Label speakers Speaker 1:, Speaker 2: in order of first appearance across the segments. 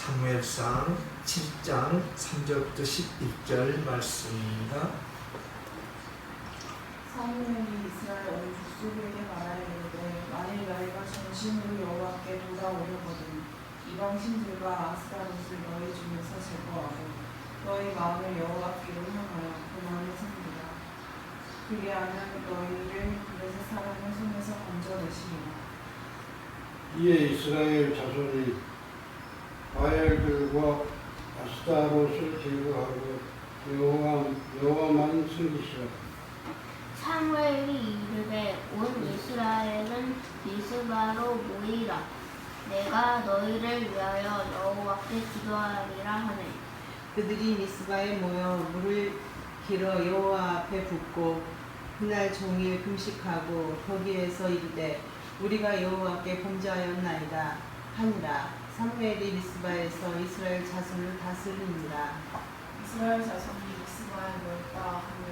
Speaker 1: 사무엘상 7장 3절부터 11절 말씀입니다.
Speaker 2: 사무엘이 이스라엘 온 족속에게 말하이르되 만일 너희가 전심으로 여호와께 돌아오려거든 이방 신들과 아스타롯을 너희 중에서 제거하고 너희 마음을 여호와께로 향하여 그 마음을 섬기라. 그리하면 너희를 블레셋 사람의 손에서 건져내시리라.
Speaker 3: 이에 이스라엘 자손이 바알들과 아스타롯을 제거하고 여호와만 섬기시라.
Speaker 4: 사무엘이 이르되 온 이스라엘은 미스바로 모이라. 내가 너희를 위하여 여호와께 기도하리라 하네.
Speaker 5: 그들이 미스바에 모여 물을 길어 여호와 앞에 붓고 그날 종일 금식하고 거기에서 이르되 우리가 여호와께 범죄하였나이다 하니라. 사무엘이 미스바에서 이스라엘 자손을 다스리니라.
Speaker 2: 이스라엘 자손이 미스바에 모였다 하며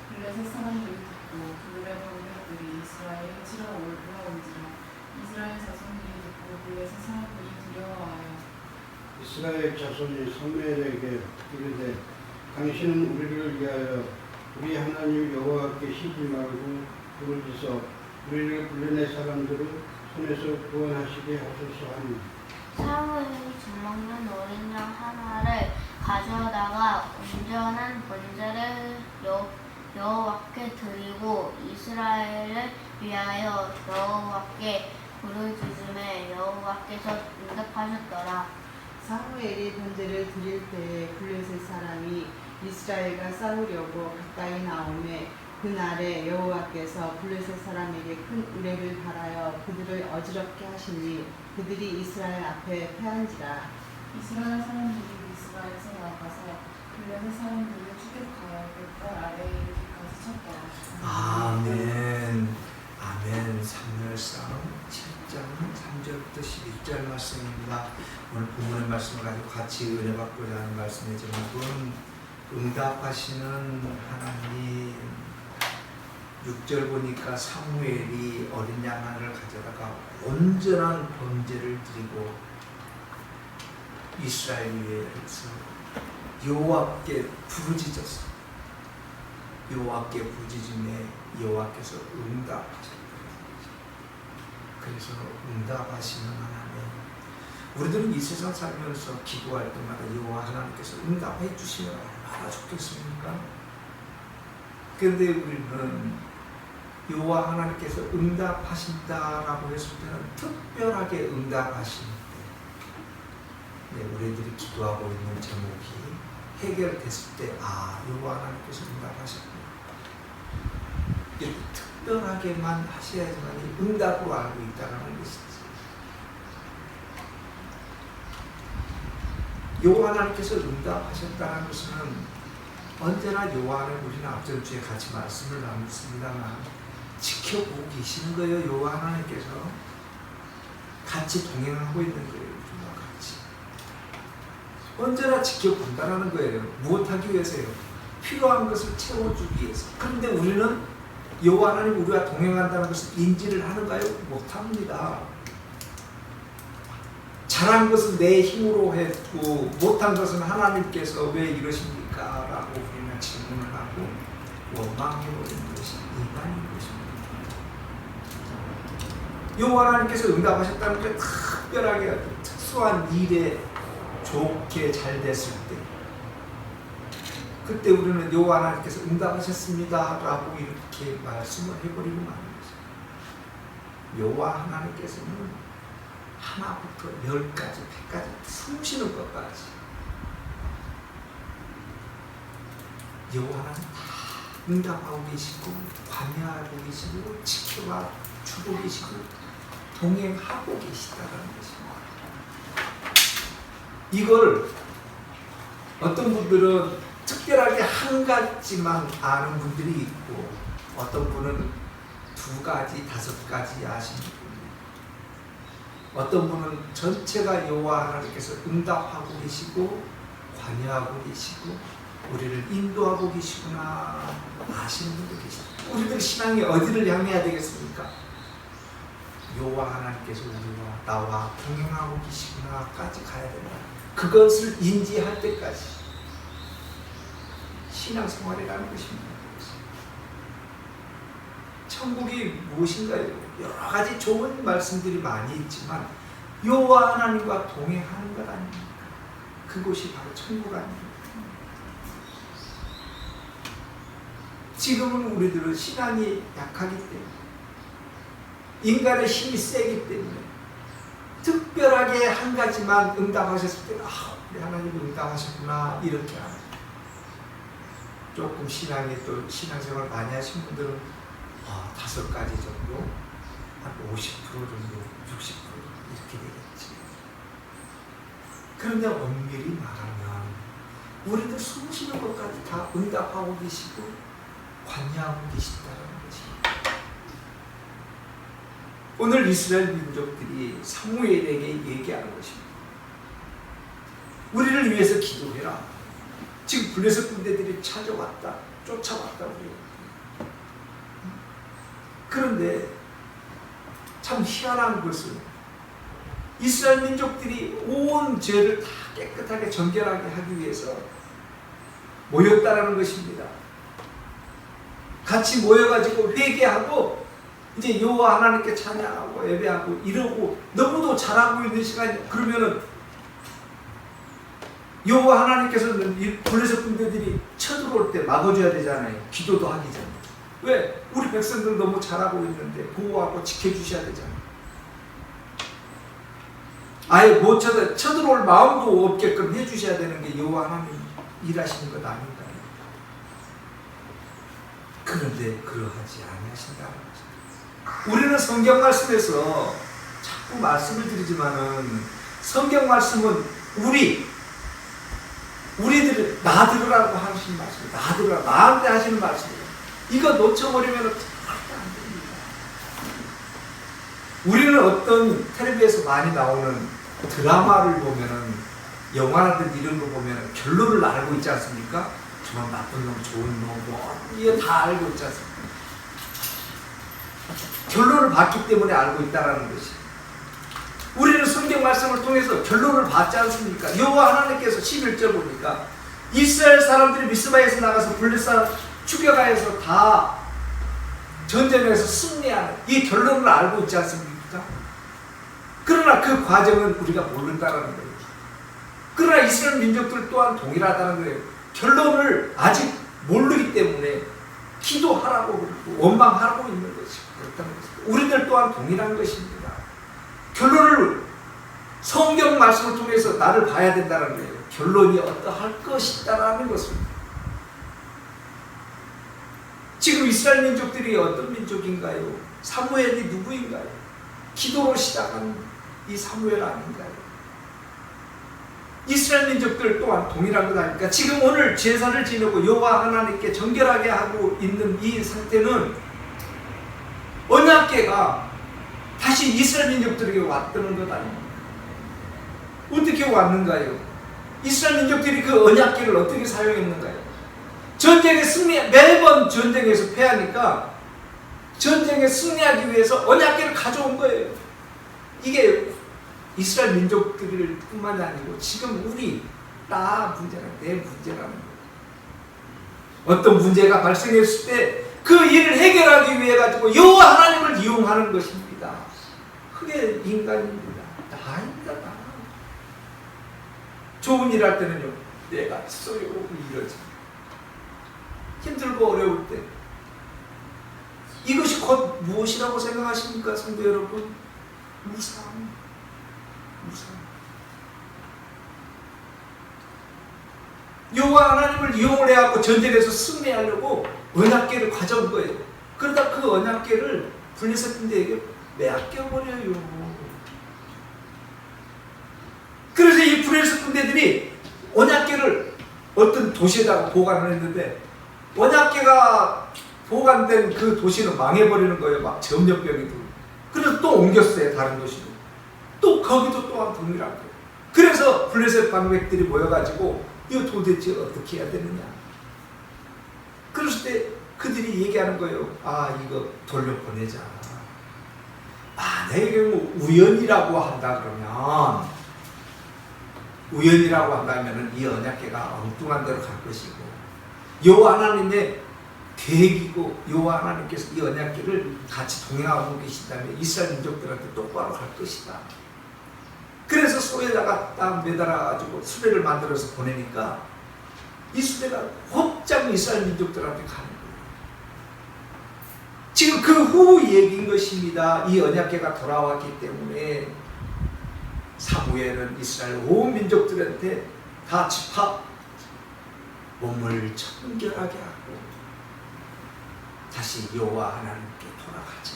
Speaker 2: 블레셋 사람들이 듣고 그들의 방백들이 이스라엘에 치러 올라온지라. 이스라엘 자손이 듣고 블레셋 사람들이 두려워하여
Speaker 3: 이스라엘 자손이 사무엘에게 이르되 당신은 우리를 위하여 우리 하나님 여호와께 쉬지 말고 부르짖어 우리를 블레셋 사람들의 손에서 구원하시게 하소서 하니.
Speaker 4: 사무엘이 젖먹는 어린 양 하나를 가져다가 온전한 번제를 여호와께 드리고 이스라엘을 위하여 여호와께 부르짖음에 여호와께서 응답하셨더라.
Speaker 5: 사무엘이 번제를 드릴 때에 블레셋 사람이 이스라엘과 싸우려고 가까이 나오매 그날에 여호와께서 블레셋 사람에게 큰 우레를 발하여 그들을 어지럽게 하시니 그들이 이스라엘 앞에 패한지라.
Speaker 2: 이스라엘 사람들이 미스바에서 나가서 블레셋 사람들을 추격하여 뱃발 아래에 이르기까지 쳤더라.
Speaker 1: 아멘. 아멘. 사무엘상 7장 3절부터 11절 말씀입니다. 오늘 본문의 말씀을 가지고 같이 은혜 받고자 하는 말씀의 제목은 응답하시는 하나님. 6절 보니까 사무엘이 어린 양 하나를 가져다가 온전한 번제를 드리고 이스라엘 위에서 여호와께 부르짖었어. 여호와께 부르짖음에 여호와께서 응답하셨다. 그래서 응답하시는 하나님. 우리들은 이 세상 살면서 기도할 때마다 여호와 하나님께서 응답해 주시면 얼마나 좋겠습니까? 그런데 우리는 여호와 하나님께서 응답하신다라고 했을 때는 특별하게 응답하시는데 우리들이 기도하고 있는 제목이 해결됐을 때 여호와 하나님께서 응답하셨구나. 이렇게 특별하게만 하셔야지만 응답으로 알고 있다는 것이지. 여호와 하나님께서 응답하셨다는 것은 언제나 여호와 하나님, 우리는 앞전 주에 같이 말씀을 나눴습니다만 지켜보고 계시는 거예요. 여호와 하나님께서 같이 동행하고 있는 거예요. 우리와 같이 언제나 지켜본다는 거예요. 무엇하기 위해서요? 필요한 것을 채워주기 위해서. 그런데 우리는 여호와 하나님 우리와 동행한다는 것을 인지를 하는가요? 못합니다. 잘한 것은 내 힘으로 했고 못한 것은 하나님께서 왜 이러십니까? 라고 우리는 질문을 하고 원망해버리는 것이 인간인 것입니다. 여호와 하나님께서 응답하셨다는 게 특별하게 특수한 일에 좋게 잘 됐을 때 그때 우리는 여호와 하나님께서 응답하셨습니다 라고 이렇게 말씀을 해버리고 마는 거죠. 여호와 하나님께서는 하나부터 10까지, 100까지 숨쉬는 것까지 여호와는 다 응답하고 계시고 관여하고 계시고 지켜봐 주고 계시고 동행하고 계시다는 것입니다. 이걸 어떤 분들은 특별하게 한 가지만 아는 분들이 있고 어떤 분은 2가지, 5가지 아시는 분이 어떤 분은 전체가 여호와 하나님께서 응답하고 계시고 관여하고 계시고 우리를 인도하고 계시구나 아시는 분도 계십니다. 우리들 신앙이 어디를 향해야 되겠습니까? 여호와 하나님께서 우리와 나와 동행하고 계시구나까지 가야 된다. 그것을 인지할 때까지 신앙생활이라는 것입니다. 천국이 무엇인가요? 여러 가지 좋은 말씀들이 많이 있지만 여호와 하나님과 동행하는 것 아닙니까? 그곳이 바로 천국 아닙니까? 지금은 우리들은 신앙이 약하기 때문에, 인간의 힘이 세기 때문에 특별하게 한 가지만 응답하셨을 때 우리 하나님 응답하셨구나 이렇게 하죠. 조금 신앙이 또 신앙생활 많이 하신 분들은 5가지 정도, 한 50% 정도, 60% 이렇게 되겠지. 그런데 엄밀히 말하면 우리들 숨 쉬는 것까지 다 응답하고 계시고 관여하고 계신다는 것입니다. 오늘 이스라엘 민족들이 사무엘에게 얘기하는 것입니다. 우리를 위해서 기도해라. 지금 블레셋 군대들이 찾아왔다, 쫓아왔다 우리. 그런데 참 희한한 것은 이스라엘 민족들이 온 죄를 다 깨끗하게 정결하게 하기 위해서 모였다라는 것입니다. 같이 모여가지고 회개하고 이제 여호와 하나님께 찬양하고 예배하고 이러고 너무도 잘하고 있는 시간이, 그러면은 여호와 하나님께서는 이 블레셋 군대들이 쳐들어올 때 막아줘야 되잖아요. 기도도 하기 전에. 왜? 우리 백성들 너무 잘하고 있는데 보호하고 지켜주셔야 되잖아요. 아예 못 쳐들어올 마음도 없게끔 해주셔야 되는 게 여호와 하나님 일하시는 것 아닌가요? 그런데 그러하지 아니하신다는 거죠. 우리는 성경 말씀에서 자꾸 말씀을 드리지만은 성경 말씀은 우리들 나들으라고 하시는 말씀, 나들으라, 나한테 하시는 말씀이에요. 이거 놓쳐버리면 절대 안 됩니다. 우리는 어떤 텔레비에서 많이 나오는 드라마를 보면은, 영화라든지 이런 거 보면 결론을 알고 있지 않습니까? 저건 나쁜 놈, 좋은 놈, 이거 다 알고 있지 않습니까? 결론을 봤기 때문에 알고 있다는 것이. 우리는 성경 말씀을 통해서 결론을 봤지 않습니까? 여호와 하나님께서 11절 보니까 이스라엘 사람들이 미스바에서 나가서 블레셋 추격하여서 다 전쟁에서 승리하는 이 결론을 알고 있지 않습니까? 그러나 그 과정은 우리가 모른다는 거예요. 그러나 이스라엘 민족들 또한 동일하다는 거예요. 결론을 아직 모르기 때문에 기도하라고 그러고 원망하고 있는 것이 그렇다는 것입니다. 우리들 또한 동일한 것입니다. 결론을 성경 말씀을 통해서 나를 봐야 된다는 거예요. 결론이 어떠할 것이다라는 것입니다. 지금 이스라엘 민족들이 어떤 민족인가요? 사무엘이 누구인가요? 기도로 시작한 이 사무엘 아닌가요? 이스라엘 민족들 또한 동일한 것 아닙니까? 지금 오늘 제사를 지내고 여호와 하나님께 정결하게 하고 있는 이 상태는 언약궤가 다시 이스라엘 민족들에게 왔다는 것 아닙니까? 어떻게 왔는가요? 이스라엘 민족들이 그 언약궤를 어떻게 사용했는가요? 전쟁에 매번 전쟁에서 패하니까 전쟁에 승리하기 위해서 언약궤를 가져온 거예요. 이게 이스라엘 민족들 뿐만이 아니고 지금 나 문제라는, 내 문제라는 거예요. 어떤 문제가 발생했을 때 그 일을 해결하기 위해 가지고 여호와 하나님을 이용하는 것입니다. 그게 인간입니다. 나입니다. 나. 좋은 일 할 때는요, 내가 있어요 이러지. 힘들고 어려울 때 이것이 곧 무엇이라고 생각하십니까, 성도 여러분? 무상. 여호와 하나님을 이용을 해갖고 전쟁에서 승리하려고 언약궤를 가져온 거예요. 그러다 그 언약궤를 블레셋 군대에게 빼앗겨버려요. 그래서 이 블레셋 군대들이 언약궤를 어떤 도시에다가 보관을 했는데 언약궤가 보관된 그 도시는 망해버리는 거예요. 막 점령병이 들고. 그래서 또 옮겼어요. 다른 도시로. 또 거기도 또한 동일한 거예요. 그래서 블레셋 방백들이 모여가지고 이거 도대체 어떻게 해야 되느냐. 그랬을 때 그들이 얘기하는 거예요. 이거 돌려보내자. 만약에 뭐 우연이라고 한다면 이 언약궤가 엉뚱한 데로 갈 것이고 여호와 하나님의 계획이고 여호와 하나님께서 이 언약궤를 같이 동행하고 계신다면 이스라엘 민족들한테 똑바로 갈 것이다. 그래서 소에다가 딱 매달아가지고 수레를 만들어서 보내니까 이 수레가 곧장 이스라엘 민족들한테 가는 거예요. 지금 그 후 얘기인 것입니다. 이 언약궤가 돌아왔기 때문에 사무엘은 이스라엘 온 민족들한테 다 집합 몸을 청결하게 하고 다시 여호와 하나님께 돌아가자.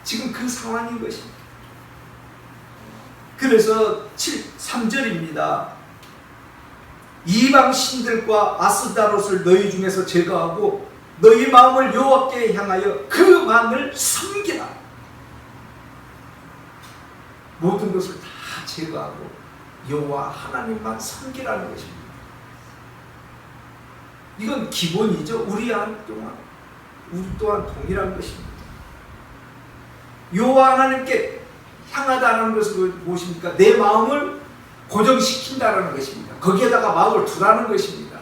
Speaker 1: 지금 그 상황인 것입니다. 그래서 3절입니다. 이방 신들과 아스다롯을 너희 중에서 제거하고 너희 마음을 여호와께 향하여 그 마음을 섬기라. 모든 것을 다 제거하고 여호와 하나님만 섬기라는 것입니다. 이건 기본이죠. 우리 또한 동일한 것입니다. 여호와 하나님께 향하다는 것은 무엇입니까? 내 마음을 고정시킨다는 것입니다. 거기에다가 마음을 두라는 것입니다.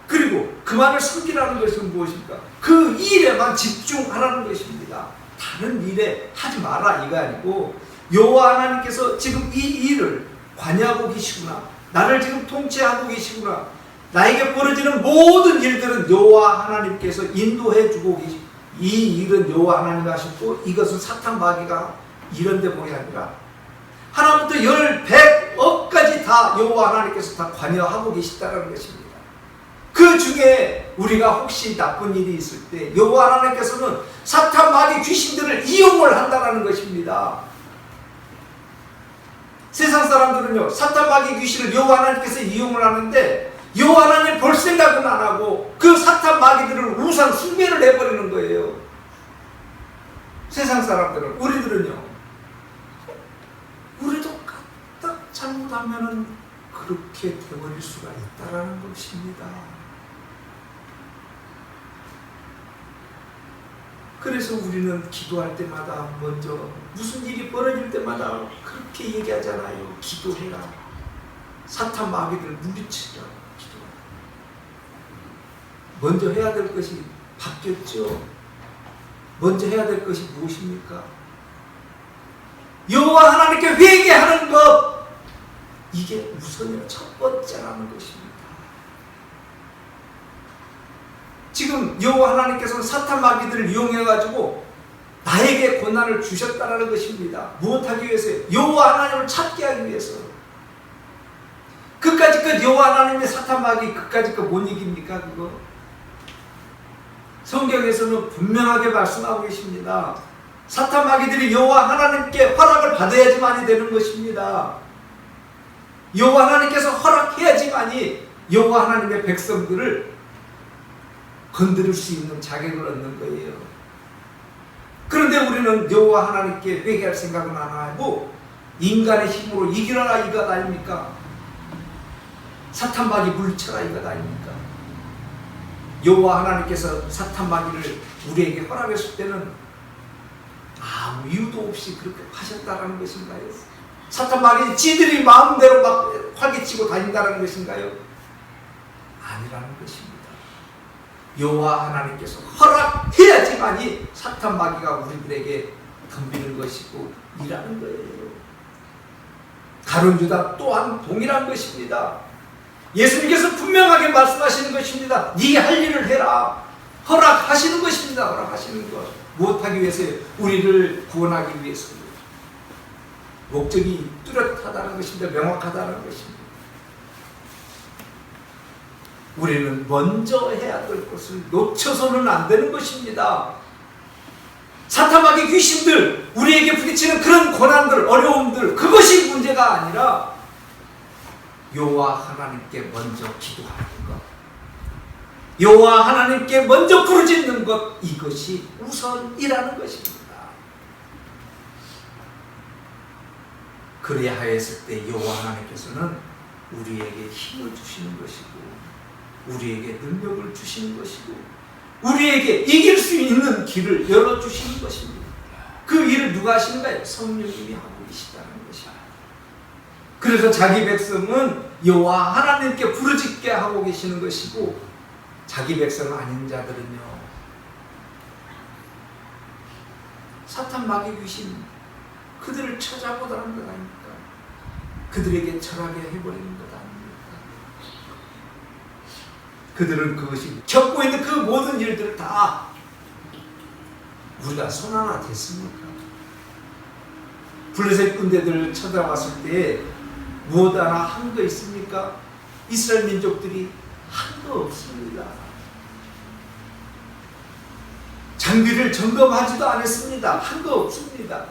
Speaker 1: 그리고 그만을 섬기라는 것은 무엇입니까? 그 일에만 집중하라는 것입니다. 다른 일에 하지 마라 이거 아니고 여호와 하나님께서 지금 이 일을 관여하고 계시구나. 나를 지금 통치하고 계시구나. 나에게 벌어지는 모든 일들은 여호와 하나님께서 인도해 주고 계시. 이 일은 여호와 하나님이 하셨고 이것은 사탄 마귀가 이런 데 모이 아니라 하나부터 10, 100, 억까지 다 여호와 하나님께서 다 관여하고 계시다는 것입니다. 그 중에 우리가 혹시 나쁜 일이 있을 때 여호와 하나님께서는 사탄 마귀 귀신들을 이용을 한다는 것입니다. 세상 사람들은요 사탄 마귀 귀신을 여호와 하나님께서 이용을 하는데 여호와 하나님 볼 생각은 안 하고 그 사탄 마귀들을 우상 숭배를 해버리는 거예요. 세상 사람들은. 우리들은요 우리도 까딱 잘못하면은 그렇게 돼버릴 수가 있다라는 것입니다. 그래서 우리는 기도할 때마다 먼저 무슨 일이 벌어질 때마다 그렇게 얘기하잖아요. 기도해라. 사탄 마귀들 물리치라. 기도해라. 먼저 해야 될 것이 바뀌었죠. 먼저 해야 될 것이 무엇입니까? 여호와 하나님께 회개하는 것. 이게 우선이라 첫 번째라는 것입니다. 지금 여호와 하나님께서는 사탄 마귀들을 이용해가지고 나에게 고난을 주셨다는 것입니다. 무엇하기 위해서요? 여호와 하나님을 찾게 하기 위해서. 그까짓 것 여호와 하나님의 사탄 마귀 그까짓 것 못 이깁니까? 그거 성경에서는 분명하게 말씀하고 계십니다. 사탄 마귀들이 여호와 하나님께 허락을 받아야지만이 되는 것입니다. 여호와 하나님께서 허락해야지만이 여호와 하나님의 백성들을 건드릴 수 있는 자격을 얻는 거예요. 그런데 우리는 여호와 하나님께 회개할 생각은 안 하고 인간의 힘으로 이기라 이것 아닙니까? 사탄 마귀 물리쳐라 이것 아닙니까? 여호와 하나님께서 사탄 마귀를 우리에게 허락했을 때는 아무 이유도 없이 그렇게 하셨다라는 것인가요? 사탄 마귀 지들이 마음대로 막 활개치고 다닌다는 것인가요? 아니라는 것입니다. 여호와 하나님께서 허락해야지만이 사탄 마귀가 우리들에게 덤비는 것이고 일하는 거예요. 가룟 유다 또한 동일한 것입니다. 예수님께서 분명하게 말씀하시는 것입니다. 네 할 일을 해라. 허락하시는 것입니다. 허락하시는 것. 무엇하기 위해서요? 우리를 구원하기 위해서요. 목적이 뚜렷하다는 것입니다. 명확하다는 것입니다. 우리는 먼저 해야 될 것을 놓쳐서는 안 되는 것입니다. 사탄 마귀 귀신들, 우리에게 부딪히는 그런 고난들, 어려움들, 그것이 문제가 아니라 여호와 하나님께 먼저 기도하는 것, 여호와 하나님께 먼저 부르짖는 것, 이것이 우선이라는 것입니다. 그래야 하였을 때 여호와 하나님께서는 우리에게 힘을 주시는 것이고 우리에게 능력을 주시는 것이고 우리에게 이길 수 있는 길을 열어주시는 것입니다. 그 일을 누가 하시는가요? 성령님이 하고 계시다는 것입니다. 그래서 자기 백성은 여호와 하나님께 부르짖게 하고 계시는 것이고, 자기 백성 아닌 자들은요, 사탄 마귀 귀신 그들을 찾아보다는 것 아닙니까? 그들에게 절하게 해버리는 것 아닙니까? 그들은 그것이 겪고 있는 그 모든 일들을 다 우리가 손 하나 댔습니까? 블레셋 군대들 쳐들어갔을 때 무엇 하나 한 거 있습니까? 이스라엘 민족들이 한 거 없습니다. 장비를 점검하지도 않았습니다. 한 거 없습니다.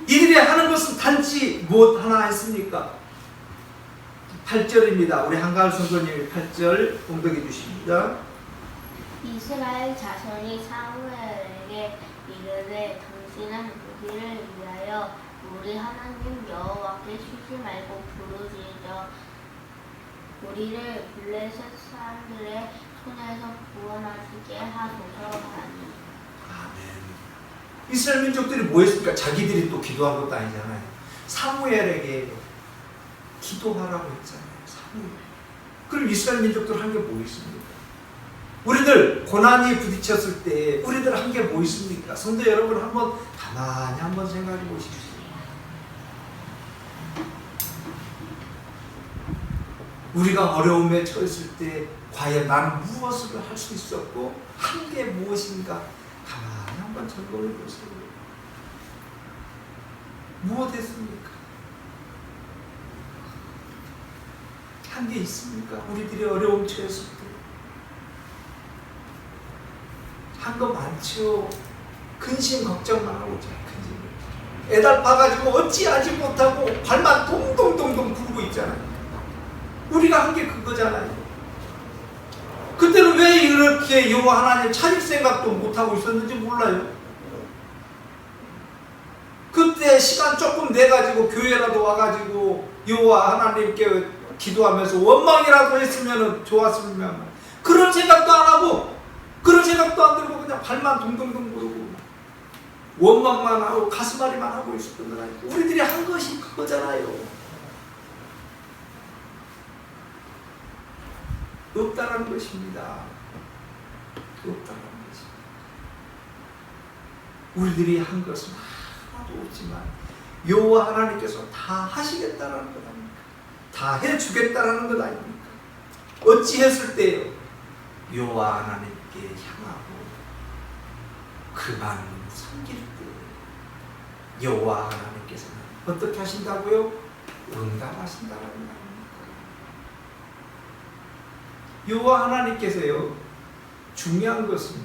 Speaker 1: 이들이 하는 것은 단지 무엇 하나 했습니까? 8절입니다. 우리 한가을 선생님이 8절 공독해 주십니다.
Speaker 4: 이스라엘 자손이 사무엘에게 이르되 당신은 우리를 위하여 우리 하나님 여호와께 쉬지 말고 부르짖어 우리를 블레셋 사람들의 손에서 구원하시게 하소서 하니.
Speaker 1: 아멘. 이스라엘 민족들이 뭐 했습니까? 자기들이 또 기도한 것도 아니잖아요. 사무엘에게 기도하라고 했잖아요. 사무엘. 그럼 이스라엘 민족들 한 게 뭐 있습니까? 우리들 고난이 부딪혔을 때 우리들 한 게 뭐 있습니까? 성도 여러분, 한번 가만히 한번 생각해 보십시오. 우리가 어려움에 처했을 때 과연 나는 무엇을 할 수 있었고 한 게 무엇인가 가만히 한번 점검해 보세요. 무엇 했습니까? 한 게 있습니까? 우리들이 어려움 처했을 때 한 거 많죠. 근심 걱정만 하고 있잖아요. 근심. 애달파가지고 어찌하지 못하고 발만 동동동동 구르고 있잖아요. 우리가 한 게 그거잖아요. 그때는 왜 이렇게 여호와 하나님 차릴 생각도 못하고 있었는지 몰라요. 그때 시간 조금 내가지고 교회라도 와가지고 여호와 하나님께 기도하면서 원망이라도 했으면 좋았으면, 그런 생각도 안 하고 그런 생각도 안 들고 그냥 발만 동동동 구르고 원망만 하고 가슴앓이만 하고 있었던 건 아니고, 우리들이 한 것이 그거잖아요. 없다는 것입니다. 없다는 것입니다. 우리들이 한 것은 하나도 없지만 여호와 하나님께서 다 하시겠다는 것 아닙니까? 다 해주겠다는 것 아닙니까? 어찌 했을 때요? 여호와 하나님께 향하고 그만 섬길 때 여호와 하나님께서는 어떻게 하신다고요? 응답하신다는 것. 여호와 하나님께서요, 중요한 것은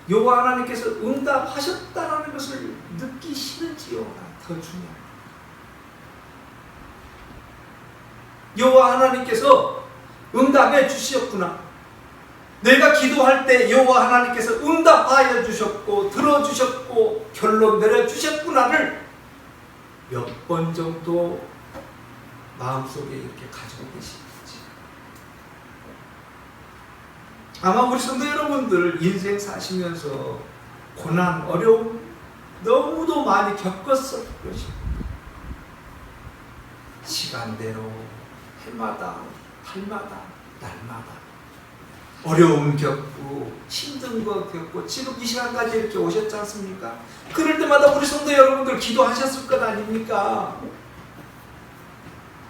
Speaker 1: 여호와 하나님께서 응답하셨다는 것을 느끼시는지요가 더 중요합니다. 여호와 하나님께서 응답해 주셨구나. 내가 기도할 때 여호와 하나님께서 응답하여 주셨고 들어주셨고 결론 내려주셨구나를 몇 번 정도 마음속에 이렇게 가지고 계십니다. 아마 우리 성도 여러분들 인생 사시면서 고난, 어려움 너무도 많이 겪었을 것입니다. 시간대로 해마다, 달마다, 날마다 어려움 겪고 힘든 거 겪고 지금 이 시간까지 이렇게 오셨지 않습니까? 그럴 때마다 우리 성도 여러분들 기도하셨을 것 아닙니까?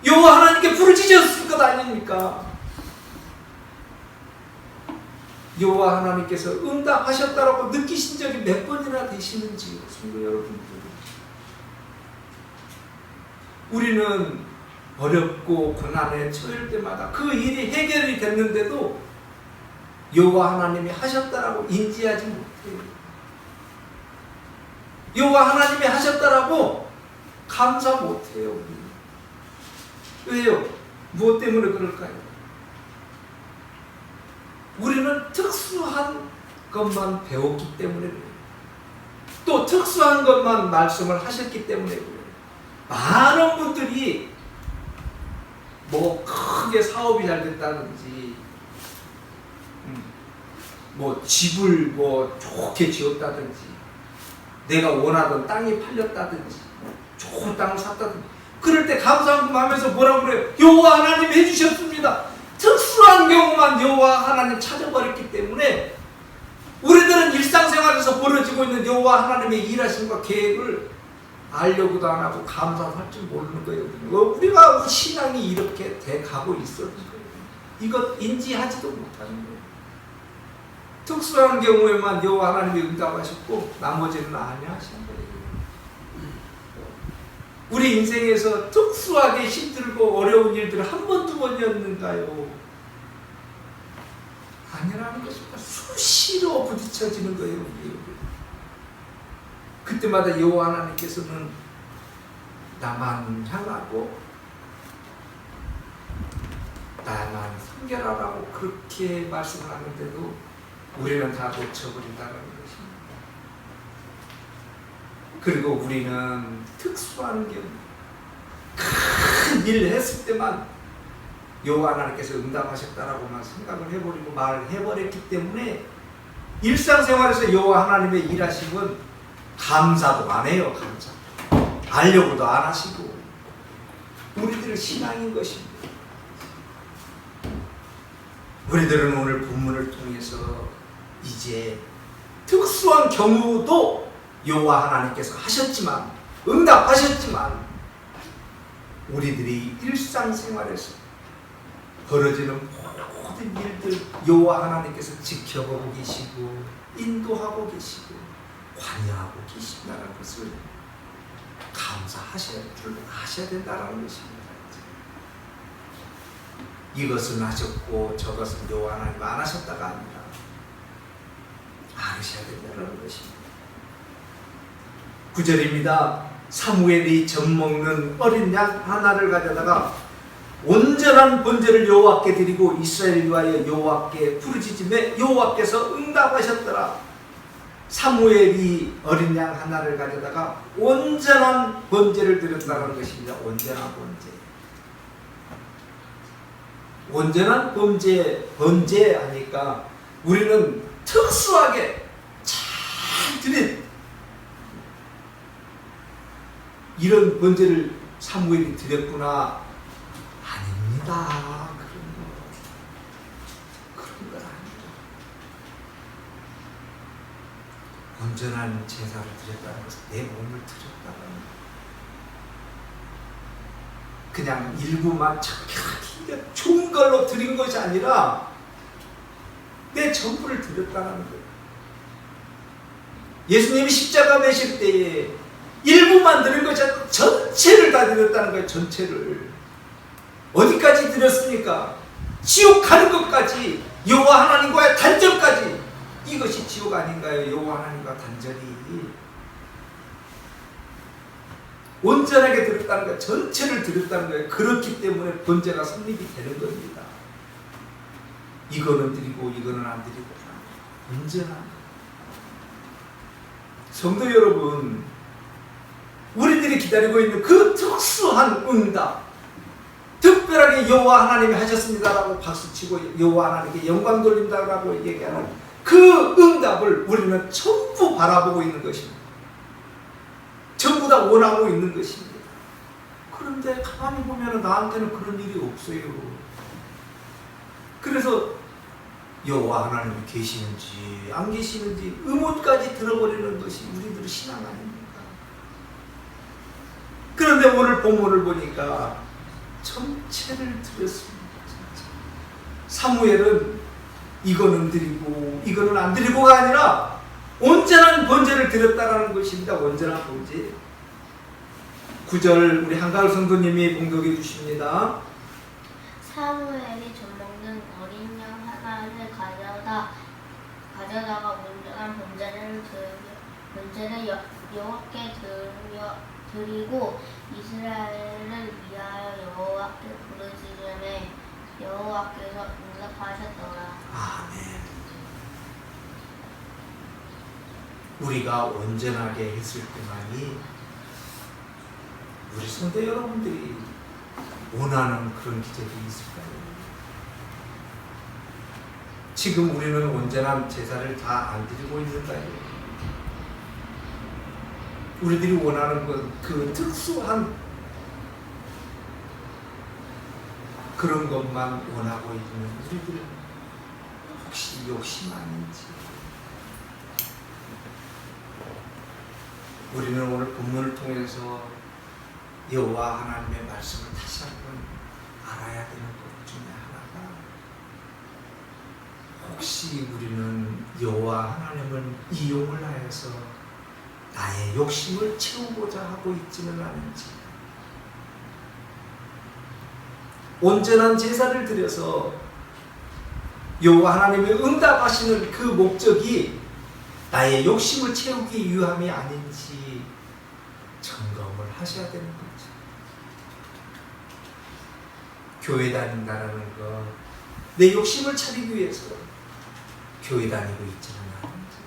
Speaker 1: 여호와 하나님께 부르짖었을 것 아닙니까? 여호와 하나님께서 응답하셨다라고 느끼신 적이 몇 번이나 되시는지, 성도 여러분들. 우리는 어렵고 고난에 처할 때마다 그 일이 해결이 됐는데도 여호와 하나님이 하셨다라고 인지하지 못해요. 여호와 하나님이 하셨다라고 감사 못해요. 왜요? 무엇 때문에 그럴까요? 우리는 특수한 것만 배웠기 때문에 그래요. 또 특수한 것만 말씀을 하셨기 때문에 그래요. 많은 분들이 뭐 크게 사업이 잘 됐다든지 뭐 집을 뭐 좋게 지었다든지, 내가 원하던 땅이 팔렸다든지, 좋은 땅을 샀다든지, 그럴 때 감사함하면서 뭐라고 그래요? 여호와 하나님이 해주셨습니다. 특수한 경우만 여호와 하나님 찾아버렸기 때문에 우리들은 일상생활에서 벌어지고 있는 여호와 하나님의 일하심과 계획을 알려고도 안 하고 감사할 줄 모르는 거예요. 우리가 신앙이 이렇게 돼가고 있었던 거예요. 이것 인지하지도 못하는 거예요. 특수한 경우에만 여호와 하나님이 응답하셨고 나머지는 아니하신 거예요. 우리 인생에서 특수하게 힘들고 어려운 일들을 한 번, 두 번이었는가요? 아니라는 것입니다. 수시로 부딪혀지는 거예요. 그때마다 여호와 하나님께서는 나만 향하고 나만 섬겨라라고 그렇게 말씀을 하는데도 우리는 다 놓쳐버린다는 것입니다. 그리고 우리는 특수한 경우 큰 일을 했을 때만 여호와 하나님께서 응답하셨다라고만 생각을 해버리고 말을 해버렸기 때문에 일상생활에서 여호와 하나님의 일하심은 감사도 안 해요. 감사 알려고도 안 하시고 우리들의 신앙인 것입니다. 우리들은 오늘 본문을 통해서 이제 특수한 경우도 여호와 하나님께서 하셨지만, 응답하셨지만 우리들이 일상생활에서 벌어지는 모든 일들 여호와 하나님께서 지켜보고 계시고 인도하고 계시고 관여하고 계신다는 것을 감사하셔야 된다는 것입니다. 이것은 하셨고 저것은 여호와 하나님 안 하셨다가 아니라 알으셔야 된다는 것입니다. 9절입니다. 사무엘이 젖먹는 어린 양 하나를 가져다가 온전한 번제를 여호와께 드리고 이스라엘 위하여 여호와께 부르짖음에 여호와께서 응답하셨더라. 사무엘이 어린 양 하나를 가져다가 온전한 번제를 드렸다는 것입니다. 온전한 번제. 온전한 번제 하니까 우리는 특수하게 잘 드린 이런 번제를 사무엘이 드렸구나. 아닙니다. 그런 건 아닙니다. 온전한 제사를 드렸다는 것은 내 몸을 드렸다는 것. 그냥 일부만 착하게 좋은 걸로 드린 것이 아니라 내 전부를 드렸다는 거예요. 예수님이 십자가 매실 때에 일부만 드린 것이 아니라 전체를 다 드렸다는 거예요. 전체를. 어디까지 드렸습니까? 지옥 가는 것까지, 여호와 하나님과의 단절까지. 이것이 지옥 아닌가요? 여호와 하나님과 단절이. 온전하게 드렸다는 거예요. 전체를 드렸다는 거예요. 그렇기 때문에 번제가 성립이 되는 겁니다. 이거는 드리고 이거는 안 드리고 온전한. 성도 여러분, 우리들이 기다리고 있는 그 특수한 응답, 특별하게 여호와 하나님이 하셨습니다라고 박수치고 여호와 하나님께 영광 돌린다라고 얘기하는 그 응답을 우리는 전부 바라보고 있는 것입니다. 전부 다 원하고 있는 것입니다. 그런데 가만히 보면 나한테는 그런 일이 없어요. 그래서 여호와 하나님이 계시는지 안 계시는지 의문까지 들어버리는 것이 우리들의 신앙 아닙니까? 그런데 오늘 본문을 보니까 전체를 드렸습니다. 전체. 사무엘은 이거는 드리고 이거는 안 드리고가 아니라 온전한 번제를 드렸다라는 것입니다. 온전한 번제. 9절 우리 한가을 성도님이 봉독해 주십니다.
Speaker 4: 사무엘이 젖먹는 어린 양 하나를 가져다가 온전한 번제를 여호와께 드리고 이스라엘을 위하여 여호와께 부르짖음에 여호와께서 응답하셨더라.
Speaker 1: 아멘. 우리가 온전하게 했을 때만이 우리 성도 여러분들이 원하는 그런 기적이 있을까요? 지금 우리는 온전한 제사를 다 안 드리고 있는가요? 우리들이 원하는 건 그 특수한 그런 것만 원하고 있는 우리들은 혹시 욕심 아닌지? 우리는 오늘 본문을 통해서 여호와 하나님의 말씀을 다시 한번 알아야 되는 것 중에 하나가, 혹시 우리는 여호와 하나님을 이용을 하여서 나의 욕심을 채우고자 하고 있지는 않은지, 온전한 제사를 드려서 여호와 하나님의 응답하시는 그 목적이 나의 욕심을 채우기 위함이 아닌지 점검을 하셔야 되는 거죠. 교회 다닌다라는 거, 내 욕심을 차리기 위해서 교회 다니고 있지는 않은지.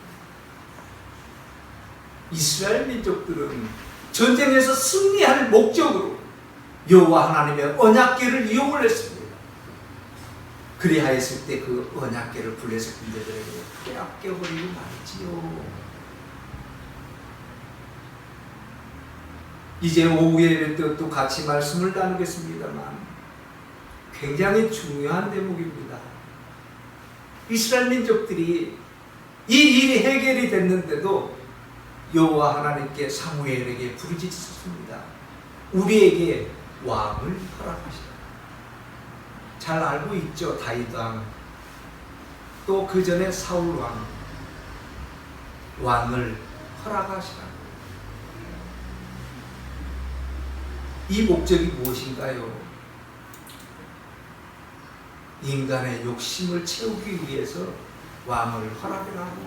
Speaker 1: 이스라엘 민족들은 전쟁에서 승리할 목적으로 여호와 하나님의 언약궤를 이용을 했습니다. 그리하였을 때 그 언약궤를 블레셋 군대들에게 빼앗겨버리고 말지요. 이제 오후에 또 같이 말씀을 나누겠습니다만 굉장히 중요한 대목입니다. 이스라엘 민족들이 이 일이 해결이 됐는데도 여호와 하나님께 사무엘에게 부르짖었습니다. 우리에게 왕을 허락하시라. 잘 알고 있죠. 다윗 왕, 또 그 전에 사울 왕을 허락하시라. 이 목적이 무엇인가요? 인간의 욕심을 채우기 위해서 왕을 허락하고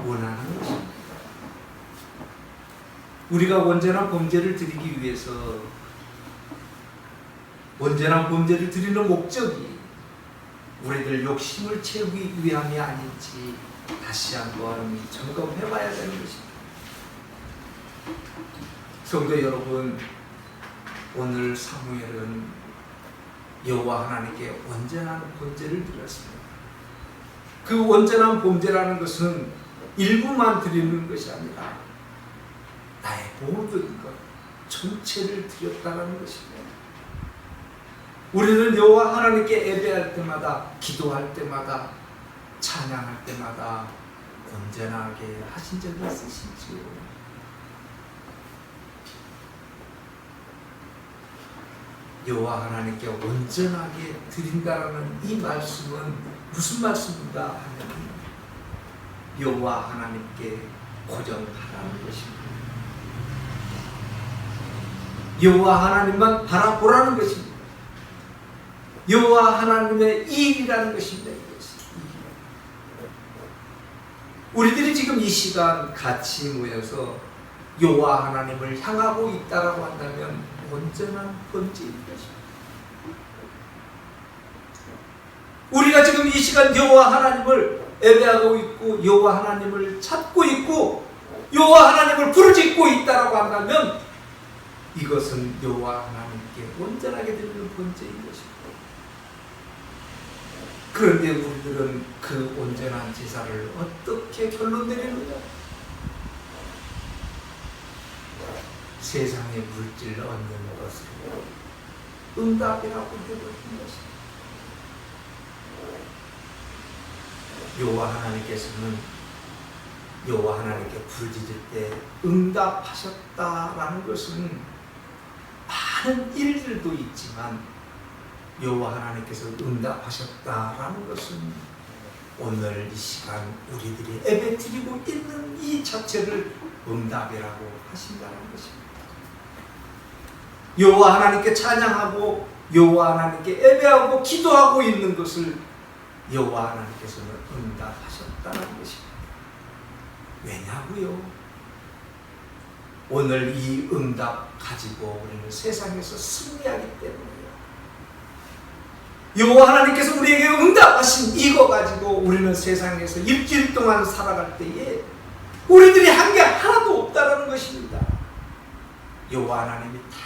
Speaker 1: 원하는 것입니다. 우리가 온전한 범죄를 드리기 위해서, 온전한 범죄를 드리는 목적이 우리들 욕심을 채우기 위함이 아닌지 다시 한번 점검해 봐야 되는 것입니다. 성도 여러분, 오늘 사무엘은 여호와 하나님께 온전한 범죄를 드렸습니다. 그 온전한 범죄라는 것은 일부만 드리는 것이 아니라 나의 모든 것 전체를 드렸다는 것입니다. 우리는 여호와 하나님께 예배할 때마다, 기도할 때마다, 찬양할 때마다 온전하게 하신 적이 있으시지요? 여호와 하나님께 온전하게 드린다라는 이 말씀은 무슨 말씀인가 하면 여호와 하나님께 고정하라는 것입니다. 여호와 하나님만 바라보라는 것입니다. 여호와 하나님의 일이라는 것입니다. 우리들이 지금 이 시간 같이 모여서 여호와 하나님을 향하고 있다라고 한다면 온전한 범죄인 것입니다. 우리가 지금 이 시간 여호와 하나님을 예배하고 있고 여호와 하나님을 찾고 있고 여호와 하나님을 부르짖고 있다라고 한다면 이것은 여호와 하나님께 온전하게 드리는 범죄인 것입니다. 그런데 우리들은 그 온전한 제사를 어떻게 결론 내리느냐? 세상의 물질을 얻는 것으로 응답이라고 해버린 것입니다. 여호와 하나님께서는 여호와 하나님께 부르짖을 때 응답하셨다라는 것은 많은 일들도 있지만 여호와 하나님께서 응답하셨다라는 것은 오늘 이 시간 우리들이 예배드리고 있는 이 자체를 응답이라고 하신다는 것입니다. 여호와 하나님께 찬양하고 여호와 하나님께 예배하고 기도하고 있는 것을 여호와 하나님께서는 응답하셨다는 것입니다. 왜냐고요? 오늘 이 응답 가지고 우리는 세상에서 승리하기 때문이에요. 여호와 하나님께서 우리에게 응답하신 이거 가지고 우리는 세상에서 일주일 동안 살아갈 때에 우리들이 한 게 하나도 없다라는 것입니다. 여호와 하나님이 다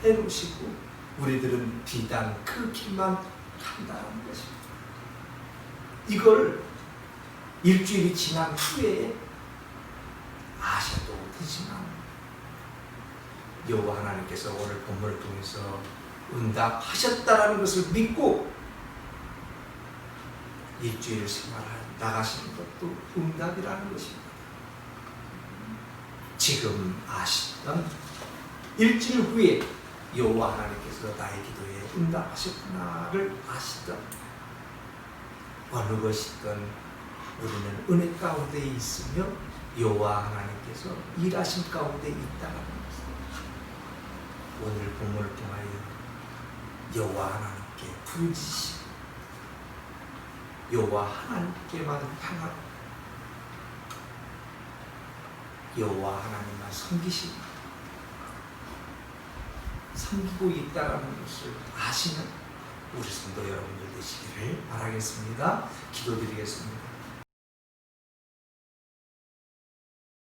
Speaker 1: 해놓으시고 우리들은 비단 그 길만 간다는 것입니다. 이걸 일주일이 지난 후에 아셔도 되지만 여호와 하나님께서 오늘 본문을 통해서 응답하셨다라는 것을 믿고 일주일 생활을 나가시는 것도 응답이라는 것입니다. 지금 아시던 일주일 후에 여호와 하나님께서 나의 기도에 응답하셨구나를 아시던 어느 것이든 우리는 은혜 가운데 있으며 여호와 하나님께서 일하신 가운데 있다는 것입니다. 오늘 본문을 통하여 여호와 하나님께 부르짖으시고 여호와 하나님께만 향하고 여호와 하나님만 섬기고 있다는 것을 아시는 우리 성도 여러분들 되시기를 바라겠습니다. 기도드리겠습니다.